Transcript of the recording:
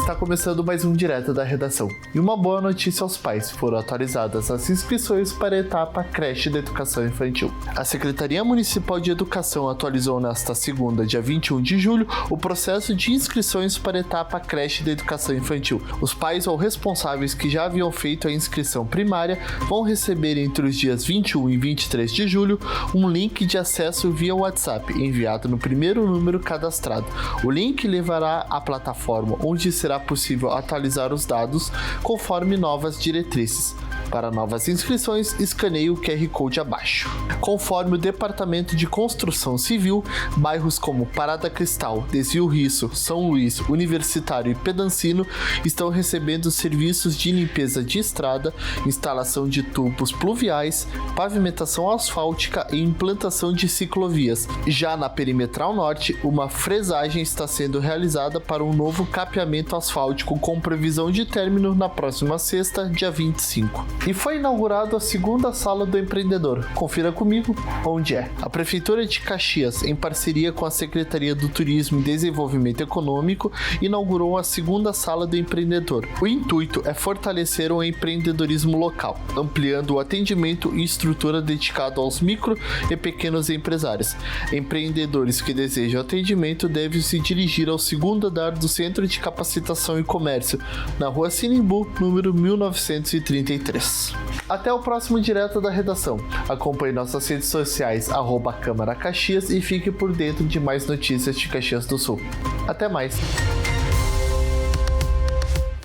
Está começando mais um Direto da Redação. E uma boa notícia aos pais: foram atualizadas as inscrições para a etapa creche da educação infantil. A Secretaria Municipal de Educação atualizou nesta segunda, dia 21 de julho, o processo de inscrições para a etapa creche da educação infantil. Os pais ou responsáveis que já haviam feito a inscrição primária vão receber entre os dias 21 e 23 de julho um link de acesso via WhatsApp, enviado no primeiro número cadastrado. O link levará à plataforma onde será possível atualizar os dados conforme novas diretrizes. Para novas inscrições, escaneie o QR Code abaixo. Conforme o Departamento de Construção Civil, bairros como Parada Cristal, Desvio Risso, São Luís, Universitário e Pedancino estão recebendo serviços de limpeza de estrada, instalação de tubos pluviais, pavimentação asfáltica e implantação de ciclovias. Já na Perimetral Norte, uma fresagem está sendo realizada para um novo capeamento asfáltico com previsão de término na próxima sexta, dia 25. E foi inaugurada a segunda sala do empreendedor. Confira comigo onde é. A Prefeitura de Caxias, em parceria com a Secretaria do Turismo e Desenvolvimento Econômico, inaugurou a segunda sala do empreendedor. O intuito é fortalecer o empreendedorismo local, ampliando o atendimento e estrutura dedicado aos micro e pequenos empresários. Empreendedores que desejam atendimento devem se dirigir ao segundo andar do Centro de Capacitação e Comércio, na Rua Sinimbu, número 1933. Até o próximo Direto da Redação. Acompanhe nossas redes sociais, @Câmara Caxias, e fique por dentro de mais notícias de Caxias do Sul. Até mais!